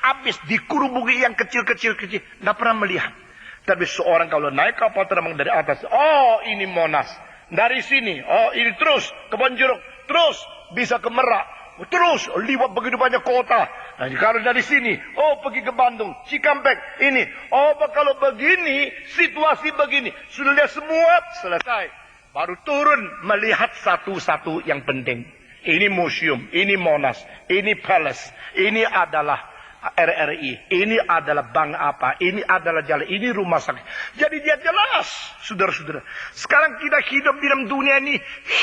habis dikurubungi yang kecil-kecil. Nggak pernah melihat. Tapi seorang kalau naik kapal terbang dari atas, oh ini Monas. Dari sini, oh ini terus ke Bonjeruk, terus bisa ke Merak, terus liwat begitu banyak kota. Nah, kalau dari sini, oh pergi ke Bandung, Cikampek, ini. Oh kalau begini, situasi begini. Sudah lihat semua, selesai. Baru turun melihat satu-satu yang penting. Ini museum, ini Monas, ini Palace, ini adalah RRI, ini adalah bank apa, ini adalah jalan, ini rumah sakit. Jadi dia jelas, saudara-saudara. Sekarang kita hidup di dalam dunia ini,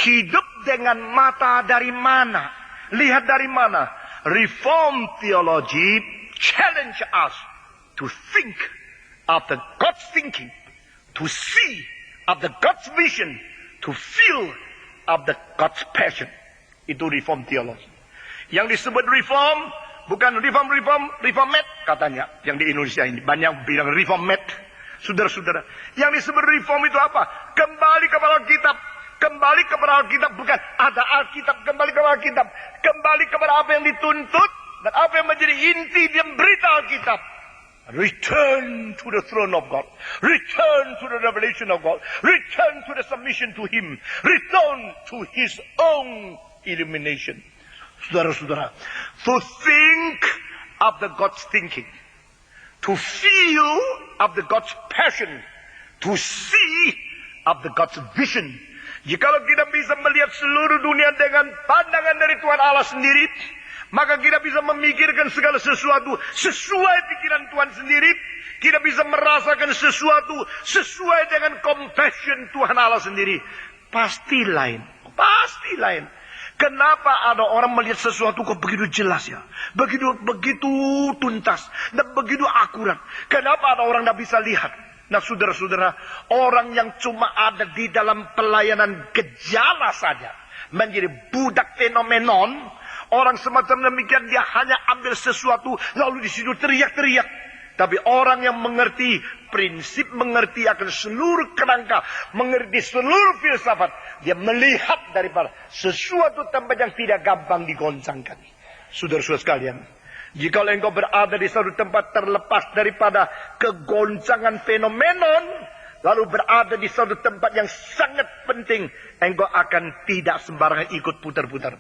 hidup dengan mata dari mana? Lihat dari mana? Reform theology challenge us to think of the God's thinking, to see of the God's vision, to feel of the God's passion. Itu reform theology. Yang disebut reform, bukan reformat katanya. Yang di Indonesia ini banyak bilang reformat. Saudara-saudara, yang disebut reform itu apa? Kembali kepada Alkitab. Kembali kepada Alkitab, bukan ada Alkitab, kembali kepada Alkitab. Kembali kepada apa yang dituntut dan apa yang menjadi inti dan berita Alkitab. Return to the throne of God. Return to the revelation of God. Return to the submission to Him. Return to His own illumination. Saudara-saudara, to think of the God's thinking, to feel of the God's passion, to see of the God's vision. Jikalau kita bisa melihat seluruh dunia dengan pandangan dari Tuhan Allah sendiri, maka kita bisa memikirkan segala sesuatu sesuai pikiran Tuhan sendiri. Kita bisa merasakan sesuatu sesuai dengan compassion Tuhan Allah sendiri. Pasti lain. Pasti lain. Kenapa ada orang melihat sesuatu kok begitu jelas ya? Begitu tuntas dan begitu akurat. Kenapa ada orang tidak bisa lihat? Nah saudara-saudara, orang yang cuma ada di dalam pelayanan gejala saja, menjadi budak fenomenon, orang semacam demikian dia hanya ambil sesuatu lalu di situ teriak-teriak. Tapi orang yang mengerti prinsip, mengerti akan seluruh kerangka, mengerti seluruh filsafat, dia melihat daripada sesuatu tempat yang tidak gampang digoncangkan. Saudara-saudara sekalian, jika engkau berada di suatu tempat terlepas daripada kegoncangan fenomenon, lalu berada di suatu tempat yang sangat penting, engkau akan tidak sembarangan ikut putar-putar.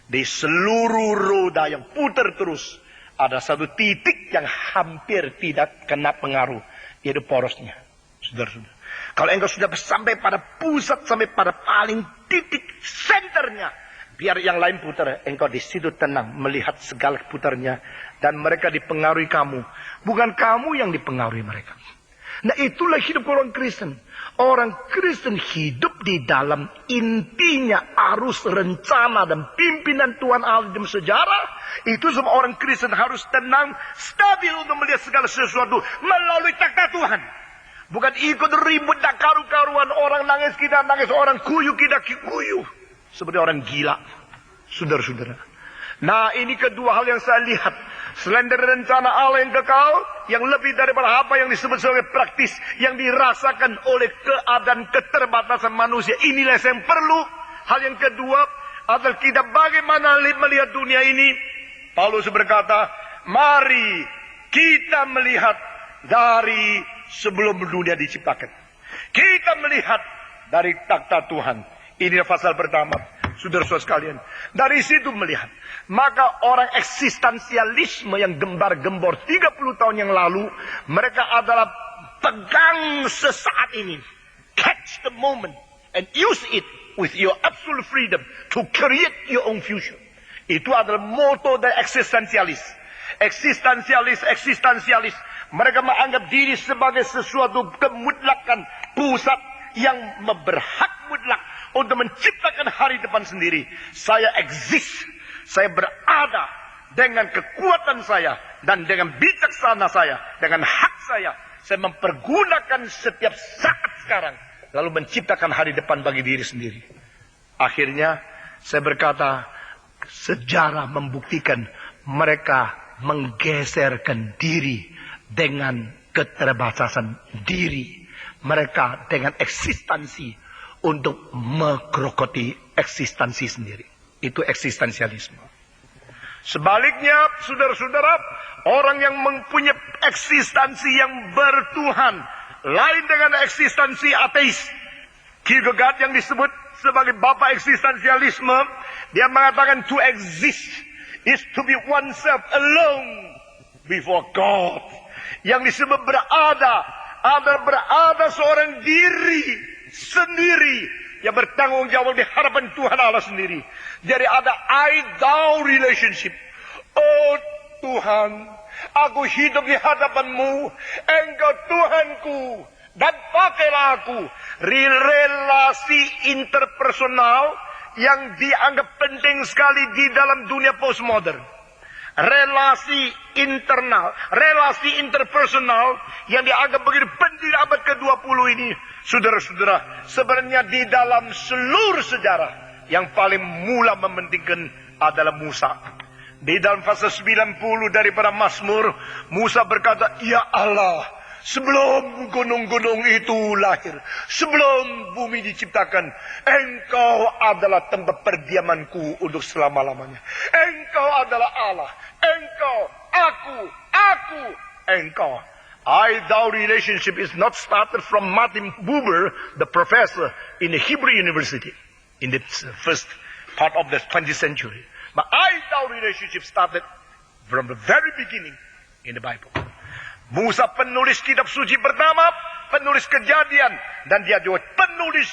Di seluruh roda yang putar terus, ada satu titik yang hampir tidak kena pengaruh, yaitu porosnya. Saudara-saudara, kalau engkau sudah sampai pada pusat, sampai pada paling titik senternya, biar yang lain putar, engkau di situ tenang melihat segala putarnya, dan mereka dipengaruhi kamu, bukan kamu yang dipengaruhi mereka. Nah itulah hidup orang Kristen. Orang Kristen hidup di dalam intinya arus rencana dan pimpinan Tuhan Allah dalam sejarah. Itu semua orang Kristen harus tenang, stabil untuk melihat segala sesuatu melalui takhta Tuhan. Bukan ikut ribut dan karu-karuan, orang nangis kita nangis, orang kuyu kita kuyu. Seperti orang gila. Saudara-saudara. Nah ini kedua hal yang saya lihat. Selain dari rencana Allah yang kekal, yang lebih daripada apa yang disebut sebagai praktis, yang dirasakan oleh keadaan keterbatasan manusia. Inilah yang perlu. Hal yang kedua adalah kita bagaimana melihat dunia ini. Paulus berkata, mari kita melihat dari sebelum dunia diciptakan. Kita melihat dari takhta Tuhan. Inilah pasal pertama. Saudara-saudara sekalian, dari situ melihat, maka orang eksistensialisme yang gembar-gembor 30 tahun yang lalu, mereka adalah pegang sesaat ini, catch the moment and use it with your absolute freedom to create your own future. Itu adalah moto dari eksistensialis. Eksistensialis, mereka menganggap diri sebagai sesuatu kemutlakan pusat yang berhak mutlak untuk menciptakan hari depan sendiri. Saya exist, saya berada dengan kekuatan saya dan dengan bijaksana saya, dengan hak saya mempergunakan setiap saat sekarang lalu menciptakan hari depan bagi diri sendiri. Akhirnya saya berkata, sejarah membuktikan mereka menggeserkan diri dengan keterbatasan diri mereka, dengan eksistensi untuk menggerogoti eksistensi sendiri. Itu eksistensialisme. Sebaliknya, saudara-saudara, orang yang mempunyai eksistensi yang bertuhan, lain dengan eksistensi ateis. Kierkegaard yang disebut sebagai bapa eksistensialisme, dia mengatakan to exist is to be oneself alone before God. Yang disebut berada adalah berada seorang diri sendiri yang bertanggung jawab di hadapan Tuhan Allah sendiri. Jadi ada I-thou relationship. Oh Tuhan, aku hidup di hadapan-Mu, Engkau Tuhanku, dan pakailah aku. Relasi interpersonal yang dianggap penting sekali di dalam dunia postmodern. Relasi internal, relasi interpersonal yang dianggap begitu penting abad ke-20 ini. Saudara-saudara, sebenarnya di dalam seluruh sejarah yang paling mula mementingkan adalah Musa. Di dalam fase 90 daripada Mazmur, Musa berkata, "Ya Allah, sebelum gunung-gunung itu lahir, sebelum bumi diciptakan, Engkau adalah tempat perdiamanku untuk selama-lamanya. Engkau adalah Allah. Engkau, aku, Engkau." I-thou relationship is not started from Martin Buber, the professor in the Hebrew University in the first part of the 20th century. But I-thou relationship started from the very beginning in the Bible. Musa penulis kitab suci pertama, penulis Kejadian, dan dia juga penulis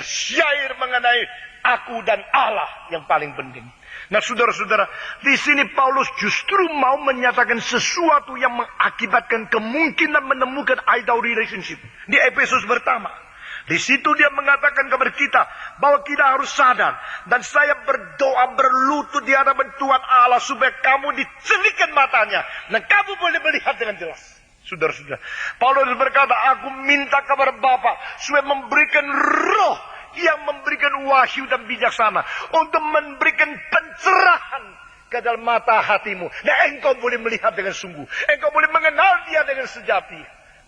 syair mengenai aku dan Allah yang paling penting. Nah, saudara-saudara, di sini Paulus justru mau menyatakan sesuatu yang mengakibatkan kemungkinan menemukan I-thou relationship di Efesus pertama. Di situ dia mengatakan kepada kita bahwa kita harus sadar, dan saya berdoa berlutut di hadapan Tuhan Allah supaya kamu dicelikkan matanya dan kamu boleh melihat dengan jelas. Saudara-saudara, Paulus berkata, aku minta kepada Bapa supaya memberikan roh yang memberikan wahyu dan bijaksana untuk memberikan pencerahan ke dalam mata hatimu. Dan engkau boleh melihat dengan sungguh. Engkau boleh mengenal dia dengan sejati.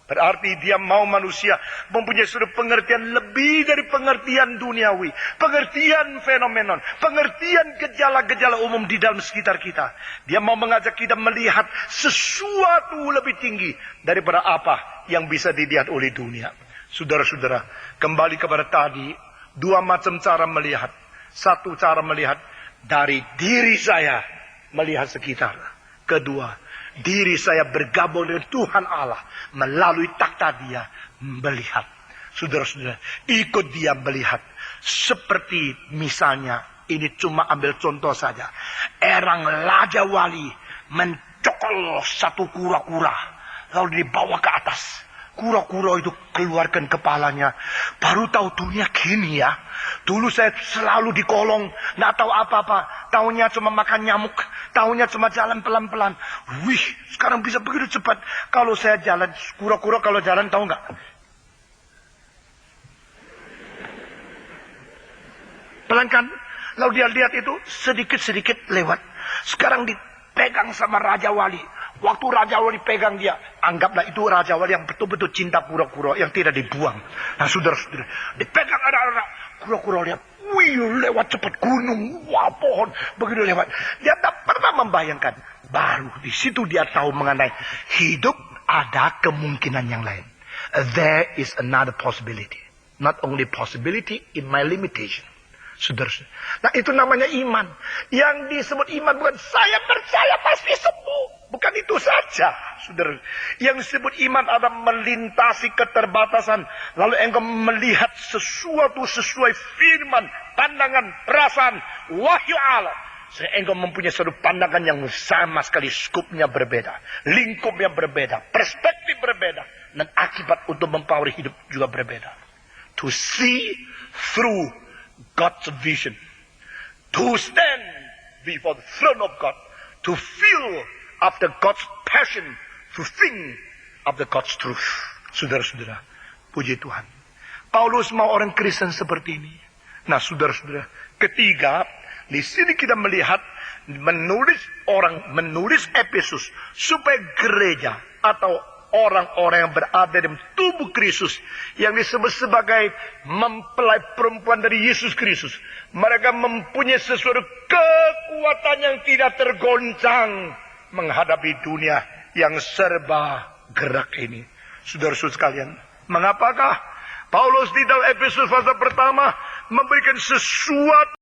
Berarti dia mau manusia mempunyai sudut pengertian lebih dari pengertian duniawi. Pengertian fenomenon. Pengertian gejala-gejala umum di dalam sekitar kita. Dia mau mengajak kita melihat sesuatu lebih tinggi daripada apa yang bisa dilihat oleh dunia. Saudara-saudara, kembali kepada tadi. Dua macam cara melihat. Satu cara melihat dari diri saya melihat sekitar. Kedua, diri saya bergabung dengan Tuhan Allah melalui takhta dia melihat. Saudara-saudara, ikut dia melihat. Seperti misalnya, ini cuma ambil contoh saja. Erang Raja Wali mencokol satu kura-kura lalu dibawa ke atas. Kura-kura itu keluarkan kepalanya. Baru tahu dunia gini ya. Dulu saya selalu di kolong. Nggak tahu apa-apa. Taunya cuma makan nyamuk. Taunya cuma jalan pelan-pelan. Wih, sekarang bisa begitu cepat. Kalau saya jalan, kura-kura kalau jalan tahu nggak? Pelan kan? Lalu dia lihat itu sedikit-sedikit lewat. Sekarang dipegang sama Raja Wali. Waktu Raja Wali pegang dia, anggaplah itu Raja Wali yang betul-betul cinta kura-kura yang tidak dibuang. Nah, saudara-saudara, dipegang anak-anak kura-kura lihat, wih, lewat cepat gunung, wah pohon, begitu lewat. Dia tak pernah membayangkan. Baru di situ dia tahu mengenai hidup ada kemungkinan yang lain. There is another possibility. Not only possibility in my limitation. Saudara-saudara. Nah, itu namanya iman. Yang disebut iman bukan saya percaya pasti sembuh. Bukan itu saja, saudara. Yang disebut iman adalah melintasi keterbatasan. Lalu engkau melihat sesuatu sesuai firman, pandangan, perasaan, wahyu Allah. Sehingga engkau mempunyai satu pandangan yang sama sekali, skupnya berbeda. Lingkupnya berbeda, perspektif berbeda. Dan akibat untuk mempengaruhi hidup juga berbeda. To see through God's vision. To stand before the throne of God. To feel after God's passion, to think after God's truth. Saudara-saudara, puji Tuhan. Paulus mau orang Kristen seperti ini. Nah, saudara-saudara, ketiga, di sini kita melihat menulis Efesus supaya gereja atau orang-orang yang berada dalam tubuh Kristus, yang disebut sebagai mempelai perempuan dari Yesus Kristus. Mereka mempunyai sesuatu kekuatan yang tidak tergoncang menghadapi dunia yang serba gerak ini. Saudara-saudara sekalian, mengapakah Paulus di dalam Efesus pasal pertama memberikan sesuatu